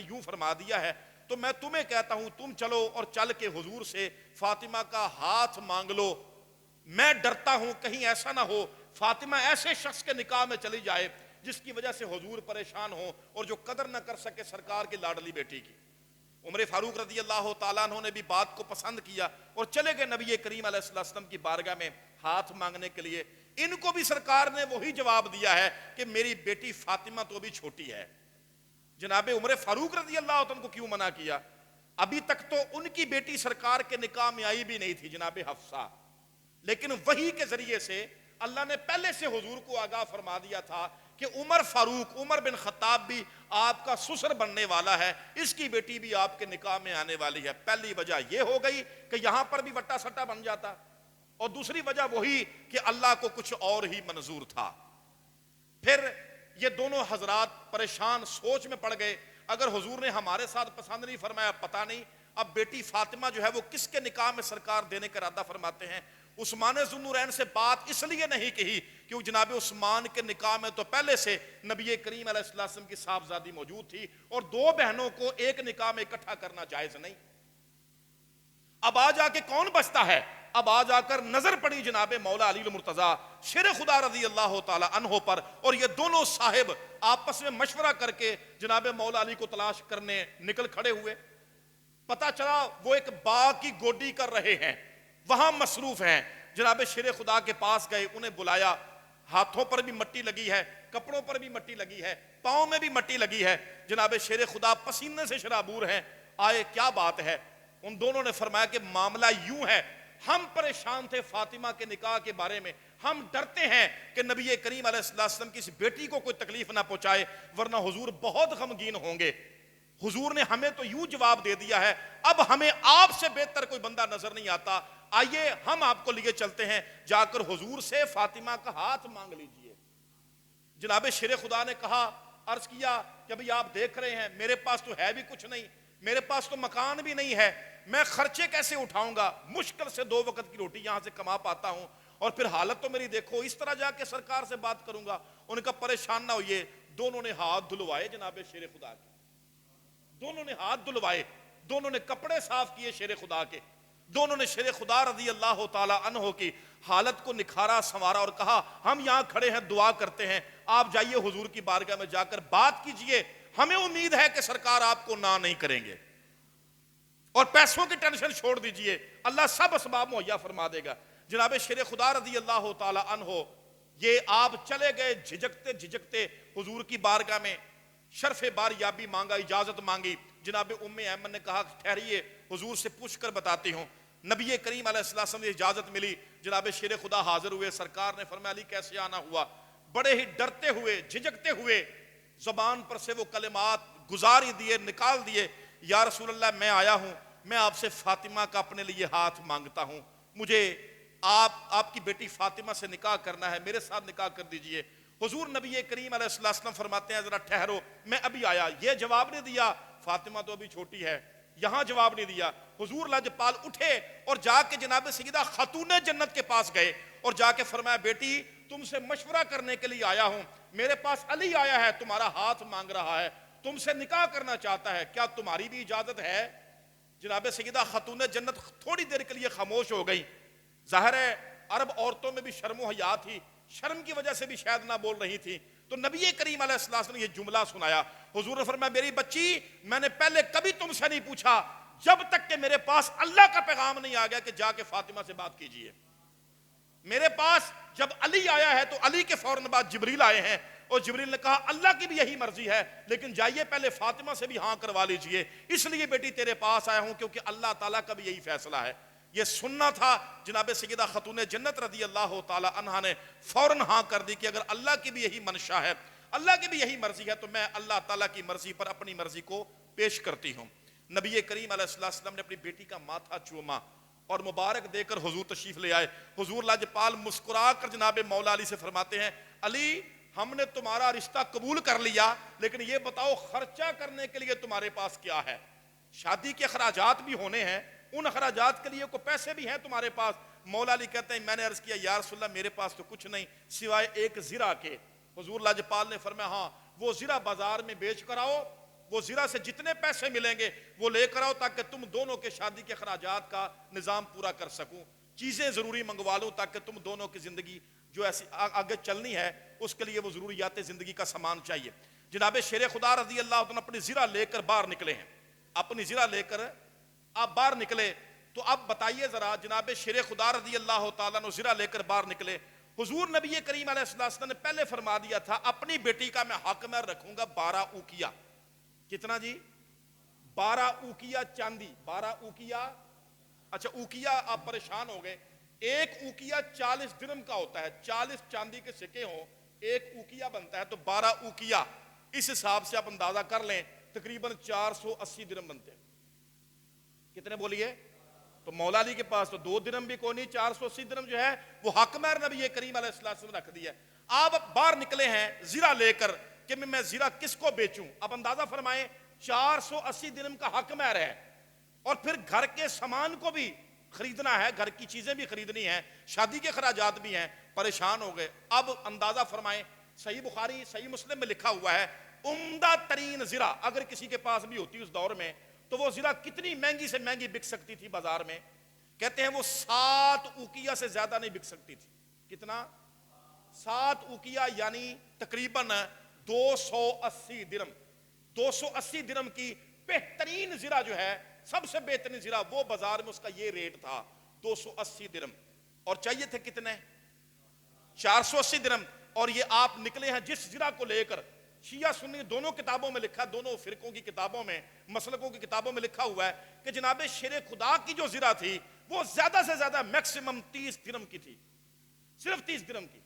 نے یوں فرما دیا ہے تو میں تمہیں کہتا ہوں تم چلو اور چل کے حضور سے فاطمہ کا ہاتھ مانگ لو. میں ڈرتا ہوں کہیں ایسا نہ ہو فاطمہ ایسے شخص کے نکاح میں چلی جائے جس کی وجہ سے حضور پریشان ہو اور جو قدر نہ کر سکے سرکار کی لاڈلی بیٹی کی. عمر فاروق رضی اللہ تعالیٰ عنہ نے بھی بات کو پسند کیا اور چلے گئے نبی کریم علیہ السلام کی بارگاہ میں ہاتھ مانگنے کے لیے. ان کو بھی سرکار نے وہی جواب دیا ہے کہ میری بیٹی فاطمہ تو ابھی چھوٹی ہے. جناب عمر فاروق رضی اللہ عنہ کو کیوں منع کیا؟ ابھی تک تو ان کی بیٹی سرکار کے نکاح میں آئی بھی نہیں تھی جناب حفصہ، لیکن وحی کے ذریعے سے اللہ نے پہلے سے حضور کو آگاہ فرما دیا تھا کہ عمر فاروق عمر بن خطاب بھی آپ کا سسر بننے والا ہے، اس کی بیٹی بھی آپ کے نکاح میں آنے والی ہے. پہلی وجہ یہ ہو گئی کہ یہاں پر بھی وٹا سٹا بن جاتا، اور دوسری وجہ وہی کہ اللہ کو کچھ اور ہی منظور تھا. پھر یہ دونوں حضرات پریشان سوچ میں پڑ گئے، اگر حضور نے ہمارے ساتھ پسند نہیں فرمایا پتہ نہیں اب بیٹی فاطمہ جو ہے وہ کس کے نکاح میں سرکار دینے کا ارادہ فرماتے ہیں. عثمان ذو النورین سے بات اس لیے نہیں کہی کہ وہ جناب عثمان کے نکاح میں تو پہلے سے نبی کریم علیہ السلام کی صاحبزادی موجود تھی اور دو بہنوں کو ایک نکاح میں اکٹھا کرنا جائز نہیں. اب آ جا کے کون بچتا ہے؟ اب آ جا کر نظر پڑی جناب مولا علی المرتضیٰ شیر خدا رضی اللہ تعالی عنہ پر، اور یہ دونوں صاحب آپس میں مشورہ کر کے جناب مولا علی کو تلاش کرنے نکل کھڑے ہوئے. پتہ چلا وہ ایک باغ کی گوڈی کر رہے ہیں، وہاں مصروف ہیں. جناب شیر خدا کے پاس گئے، انہیں بلایا. ہاتھوں پر بھی مٹی لگی ہے، کپڑوں پر بھی مٹی لگی ہے، پاؤں میں بھی مٹی لگی ہے. جناب شیر خدا پسینے سے شرابور ہیں. آئے کیا بات ہے؟ ان دونوں نے فرمایا کہ معاملہ یوں ہے، ہم پریشان تھے فاطمہ کے نکاح کے بارے میں، ہم ڈرتے ہیں کہ نبی کریم علیہ السلام کی اس بیٹی کو کوئی تکلیف نہ پہنچائے ورنہ حضور بہت غمگین ہوں گے. حضور نے ہمیں تو یوں جواب دے دیا ہے، اب ہمیں آپ سے بہتر کوئی بندہ نظر نہیں آتا، آئیے ہم آپ کو لیے چلتے ہیں، جا کر حضور سے فاطمہ کا ہاتھ مانگ لیجئے. جناب شیر خدا نے کہا، عرض کیا کہ ابھی آپ دیکھ رہے ہیں میرے پاس تو ہے بھی کچھ نہیں، میرے پاس تو مکان بھی نہیں ہے، میں خرچے کیسے اٹھاؤں گا؟ مشکل سے 2 وقت کی روٹی یہاں سے کما پاتا ہوں، اور پھر حالت تو میری دیکھو، اس طرح جا کے سرکار سے بات کروں گا؟ ان کا پریشان نہ ہوئیے. دونوں نے ہاتھ دھلوائے جناب شیر خدا کے، دونوں نے ہاتھ دھلوائے، دونوں نے کپڑے صاف کیے شیر خدا کے، دونوں نے شیر خدا رضی اللہ تعالی عنہ کی حالت کو نکھارا سنوارا اور کہا ہم یہاں کھڑے ہیں دعا کرتے ہیں، آپ جائیے حضور کی بارگاہ میں جا کر بات کیجئے، ہمیں امید ہے کہ سرکار آپ کو نہ نہیں کریں گے، اور پیسوں کی ٹینشن چھوڑ دیجئے، اللہ سب اسباب مہیا فرما دے گا. جناب شیر خدا رضی اللہ تعالی عنہ یہ آپ چلے گئے جھجکتے جھجکتے حضور کی بارگاہ میں، شرف بار یابی مانگا، اجازت مانگی. جناب ام ایمن نے کہا ٹھہریے حضور سے پوچھ کر بتاتی ہوں. نبی کریم علیہ السلام نے اجازت ملی، جناب شیر خدا حاضر ہوئے. سرکار نے فرمایا علی کیسے آنا ہوا؟ بڑے ہی ڈرتے ہوئے جھجکتے ہوئے زبان پر سے وہ کلمات گزار ہی دیے، نکال دیے، یا رسول اللہ میں آیا ہوں، میں آپ سے فاطمہ کا اپنے لیے ہاتھ مانگتا ہوں، مجھے آپ کی بیٹی فاطمہ سے نکاح کرنا ہے، میرے ساتھ نکاح کر دیجئے. حضور نبی کریم علیہ السلام فرماتے ہیں ذرا ٹھہرو میں ابھی آیا. یہ جواب نہیں دیا فاطمہ تو ابھی چھوٹی ہے، یہاں جواب نہیں دیا. حضور لاجپال اٹھے اور جا کے جناب سیدہ خاتون جنت کے پاس گئے اور جا کے فرمایا بیٹی تم سے مشورہ کرنے کے لیے آیا ہوں، میرے پاس علی آیا ہے، تمہارا ہاتھ مانگ رہا ہے، تم سے نکاح کرنا چاہتا ہے، کیا تمہاری بھی اجازت ہے؟ جناب سیدہ خاتون جنت تھوڑی دیر کے لیے خاموش ہو گئی. ظاہر ہے عرب عورتوں میں بھی شرم و حیا تھی، شرم کی وجہ سے بھی شاید نہ بول رہی تھی. تو نبی کریم علیہ السلام نے یہ جملہ سنایا. حضور نے فرمایا میری بچی میں نے پہلے کبھی تم سے نہیں پوچھا جب تک کہ میرے پاس اللہ کا پیغام نہیں آ گیا کہ جا کے فاطمہ سے بات کیجئے. میرے پاس جب علی آیا ہے تو علی کے فوراً بعد جبریل آئے ہیں اور جبریل نے کہا اللہ کی بھی یہی مرضی ہے لیکن جائیے پہلے فاطمہ سے بھی ہاں کروا لیجئے، اس لیے بیٹی تیرے پاس آیا ہوں کیونکہ اللہ تعالیٰ کا بھی یہی فیصلہ ہے. یہ سننا تھا. جناب سیدہ خاتون جنت رضی اللہ تعالی عنہا نے فوراً ہاں کر دی کہ اگر اللہ کی بھی یہی منشا ہے، اللہ کی بھی یہی مرضی ہے تو میں اللہ تعالیٰ کی مرضی پر اپنی مرضی کو پیش کرتی ہوں. نبی کریم علیہ السلام نے اپنی بیٹی کا ماتھا چوما اور مبارک دے کر حضور تشریف لے آئے. حضور لاجپال مسکرا کر جناب مولا علی سے فرماتے ہیں علی ہم نے تمہارا رشتہ قبول کر لیا لیکن یہ بتاؤ خرچہ کرنے کے لیے تمہارے پاس کیا ہے؟ شادی کے اخراجات بھی ہونے ہیں، ان اخراجات کے لیے کوئی پیسے بھی ہیں تمہارے پاس؟ مولا علی کہتے ہیں میں نے عرض کیا یا رسول اللہ میرے پاس تو کچھ نہیں سوائے ایک زرہ کے. حضور لاجپال نے فرمایا ہاں وہ زرہ بازار میں بیچ کر آؤ، وہ زرا سے جتنے پیسے ملیں گے وہ لے کر آؤ تاکہ تم دونوں کے شادی کے اخراجات کا نظام پورا کر سکوں، چیزیں ضروری منگوا لوں تاکہ تم دونوں کی زندگی جو ایسی آگے چلنی ہے اس کے لیے وہ ضروریات زندگی کا سامان چاہیے۔ جناب شیر خدا رضی اللہ عنہ اپنی زرا لے کر باہر نکلے ہیں، اپنی زرا لے کر آپ باہر نکلے، تو اب بتائیے ذرا، جناب شیر خدا رضی اللہ تعالیٰ عنہ زرا لے کر باہر نکلے، حضور نبی کریم علیہ السلام نے پہلے فرما دیا تھا اپنی بیٹی کا میں حق میں رکھوں گا 12 اوقیہ۔ کتنا جی؟ 12 اوقیہ چاندی، 12 اوقیہ، اچھا اوقیہ آپ پریشان ہو گئے، ایک اوقیہ 40 درم کا ہوتا ہے، 40 چاندی کے سکے ہوں ایک اوقیہ بنتا ہے، تو 12 اوقیہ اس حساب سے آپ اندازہ کر لیں تقریباً 480 درم بنتے ہیں۔ کتنے بولیے؟ تو مولا علی کے پاس تو 2 درم بھی کوئی نہیں، 480 درم جو ہے وہ حق مہر نبی کریم علیہ السلام نے رکھ دیا ہے۔ آپ باہر نکلے ہیں زرا لے کر کہ میں زرا کس کو بیچوں؟ اب اندازہ فرمائیں 480 درم کا حق مہر ہے، اور پھر گھر کے سامان کو بھی خریدنا ہے، گھر کی چیزیں بھی خریدنی ہیں، شادی کے اخراجات بھی ہیں، پریشان ہو گئے۔ اب اندازہ فرمائیں، صحیح بخاری صحیح مسلم میں لکھا ہوا ہے عمدہ ترین زرا اگر کسی کے پاس بھی ہوتی اس دور میں تو وہ زرا کتنی مہنگی سے مہنگی بک سکتی تھی بازار میں؟ کہتے ہیں وہ 7 اوقیہ سے زیادہ نہیں بک سکتی تھی۔ کتنا؟ 7 اوقیہ یعنی تقریباً 280 درم۔ 280 درم کی بہترین زرا جو ہے، سب سے بہترین زرا، وہ بازار میں اس کا یہ ریٹ تھا 280 درم، اور چاہیے تھے کتنے؟ 480 درم۔ اور یہ آپ نکلے ہیں جس زرا کو لے کر، شیعہ سنی دونوں کتابوں میں لکھا، دونوں فرقوں کی کتابوں میں، مسلکوں کی کتابوں میں لکھا ہوا ہے کہ جناب شیر خدا کی جو زرا تھی وہ زیادہ سے زیادہ میکسیمم 30 درم کی تھی، صرف 30 درم کی،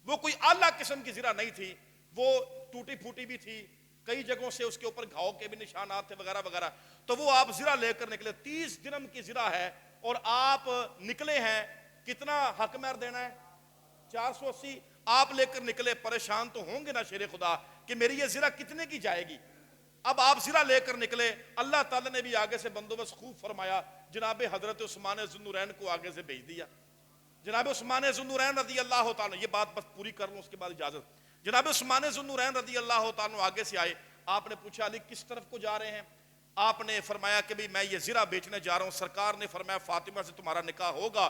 وہ کوئی اعلیٰ قسم کی زرا نہیں تھی، وہ ٹوٹی پھوٹی بھی تھی، کئی جگہوں سے اس کے اوپر گھاؤ کے بھی نشانات تھے وغیرہ وغیرہ، تو وہ آپ زرا لے کر نکلے، 30 درم کی زرا ہے، اور آپ نکلے ہیں کتنا حق مہر دینا ہے؟ 480۔ آپ لے کر نکلے، پریشان تو ہوں گے نا شیر خدا کہ میری یہ زرا کتنے کی جائے گی؟ اب آپ زرا لے کر نکلے، اللہ تعالیٰ نے بھی آگے سے بندوبست خوب فرمایا، جناب حضرت عثمان ذو النورین کو آگے سے بھیج دیا۔ جناب عثمان ذو النورین رضی اللہ تعالیٰ، یہ بات بس پوری کر لوں اس کے بعد اجازت۔ جناب عثمان ذو النورین رضی اللہ تعالیٰ آگے سے آئے، آپ نے پوچھا علی کس طرف کو جا رہے ہیں؟ آپ نے فرمایا کہ بھی میں یہ زرا بیچنے جا رہا ہوں۔ سرکار نے فرمایا فاطمہ سے تمہارا نکاح ہوگا،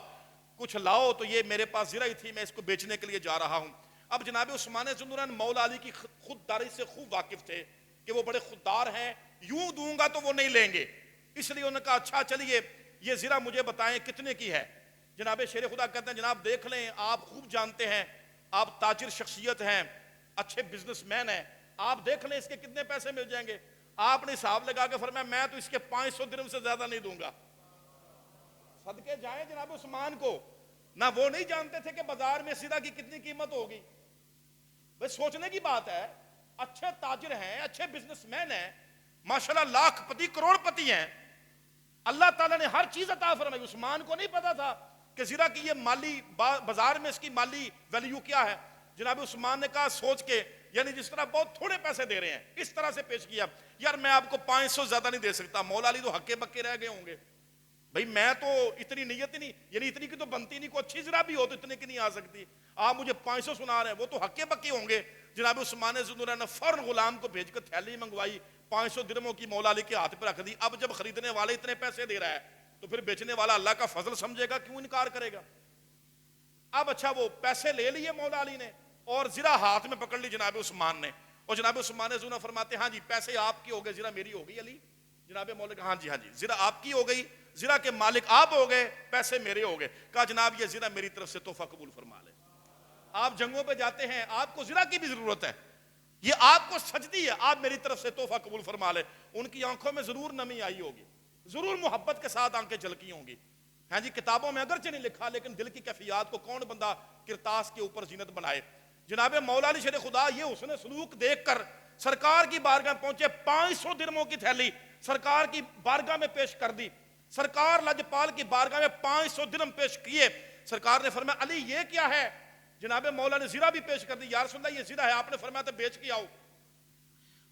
کچھ لاؤ، تو یہ میرے پاس زرا ہی تھی، میں اس کو بیچنے کے لیے جا رہا ہوں۔ اب جناب عثمان ذو النورین مولا علی کی خودداری سے خوب واقف تھے کہ وہ بڑے خوددار ہیں، یوں دوں گا تو وہ نہیں لیں گے، اس لیے انہوں نے کہا اچھا چلیے یہ زرا مجھے بتائیں کتنے کی ہے؟ جناب شیر خدا کہتے ہیں جناب دیکھ لیں، آپ خوب جانتے ہیں، آپ تاجر شخصیت ہیں، اچھے بزنس مین ہیں، آپ دیکھ لیں اس کے کتنے پیسے مل جائیں گے۔ آپ نے حساب لگا کے فرمایا میں تو اس کے 500 درم سے زیادہ نہیں دوں گا۔ صدقے جائیں جناب عثمان کو، نہ وہ نہیں جانتے تھے کہ بازار میں زرا کی کتنی قیمت ہوگی۔ بس سوچنے کی بات ہے، اچھے تاجر ہیں، اچھے بزنس مین ہیں، ماشاءاللہ لاکھ پتی کروڑ پتی ہیں، اللہ تعالیٰ نے ہر چیز عطا فرمائی۔ عثمان کو نہیں پتا تھا کہ زرا کی یہ مالی بازار میں اس کی مالی ویلیو کیا ہے۔ جناب عثمان نے کہا سوچ کے، یعنی جس طرح بہت تھوڑے پیسے دے رہے ہیں اس طرح سے پیش کیا، یار میں آپ کو 500 زیادہ نہیں دے سکتا، مولا علی تو ہکے بکے رہ گئے ہوں گے، بھئی میں تو اتنی نیت ہی نہیں، یعنی اتنی کی تو بنتی نہیں، کوئی اچھی زرا بھی ہو تو اتنے کی نہیں آ سکتی، آپ مجھے 500 سنا رہے ہیں، وہ تو ہکے بکے ہوں گے۔ جناب عثمان ذو النورین نے فوراً غلام کو بھیج کر تھیلی منگوائی، 500 درموں کی مولا علی کے ہاتھ پہ رکھ دی۔ اب جب خریدنے والے اتنے پیسے دے رہا ہے تو پھر بیچنے والا اللہ کا فضل سمجھے گا، کیوں انکار کرے گا؟ اب اچھا وہ پیسے لے لیے مولا علی نے اور زرا ہاتھ میں پکڑ لی جناب عثمان نے، اور جناب عثمان ذو النورین فرماتے ہاں جی پیسے آپ کی ہو گئے، زرا میری ہو گئی علی۔ جناب مولا کہا ہاں جی زرا آپ کی ہو گئی، زرا کے مالک آپ ہو گئے، پیسے میرے ہو گئے۔ کہا جناب یہ زرا میری طرف سے تحفہ قبول فرما لے، آپ جنگوں پہ جاتے ہیں، آپ کو زرا کی بھی ضرورت ہے، یہ آپ کو سجدی ہے، آپ میری طرف سے تحفہ قبول فرما لے۔ ان کی آنکھوں میں ضرور نمی آئی ہوگی، ضرور محبت کے ساتھ آنکھیں جھلکی ہوں گی۔ ہاں جی کتابوں میں اگرچہ نہیں لکھا لیکن دل کی کیفیات کو کون بندہ کرتاس کے اوپر زینت بنائے۔ جناب مولا علی شیر خدا یہ حسن سلوک دیکھ کر سرکار کی بارگاہ پہنچے، 500 درموں کی تھیلی سرکار کی بارگاہ میں پیش کر دی۔ سرکار لجپال کی بارگاہ میں 500 درم پیش کیے۔ سرکار نے فرمایا علی یہ کیا ہے؟ جناب مولا نے زرا بھی پیش کر دی، یا رسول اللہ یہ زرا ہے، آپ نے فرمایا تو بیچ کے آؤ۔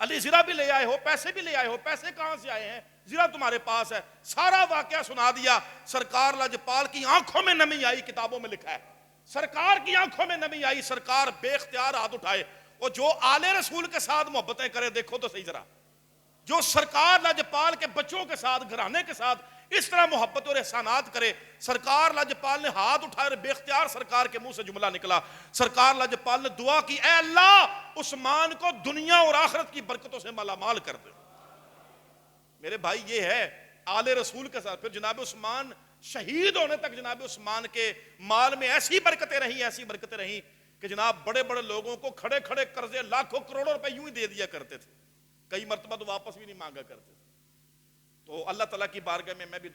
علی زرا بھی لے آئے ہو، پیسے بھی لے آئے ہو، پیسے کہاں سے آئے ہیں؟ زرا تمہارے پاس ہے۔ سارا واقعہ سنا دیا۔ سرکار لجپال کی آنکھوں میں نمی آئی، کتابوں میں لکھا ہے سرکار کی آنکھوں میں نمی آئی، سرکار بے اختیار ہاتھ اٹھائے، اور جو آل رسول کے ساتھ محبتیں کرے دیکھو تو صحیح ذرا، جو سرکار لاجپال کے بچوں کے ساتھ، گھرانے کے ساتھ اس طرح محبت اور احسانات کرے. سرکار لاجپال نے ہاتھ اٹھائے اور بے اختیار سرکار کے منہ سے جملہ نکلا. سرکار لاجپال نے دعا کی، اے اللہ عثمان کو دنیا اور آخرت کی برکتوں سے مالا مال کر دے. میرے بھائی یہ ہے آل رسول کے ساتھ. پھر جناب عثمان شہید ہونے تک جناب عثمان کے مال میں ایسی برکتیں رہیں کہ جناب بڑے بڑے لوگوں کو کھڑے کھڑے قرضے لاکھوں کروڑوں روپے یوں ہی دے دیا کرتے تھے. کئی مرتبہ تو واپس بھی نہیں مانگا کرتے تھے. تو اللہ تعالیٰ کی بارگاہ میں بھی دعا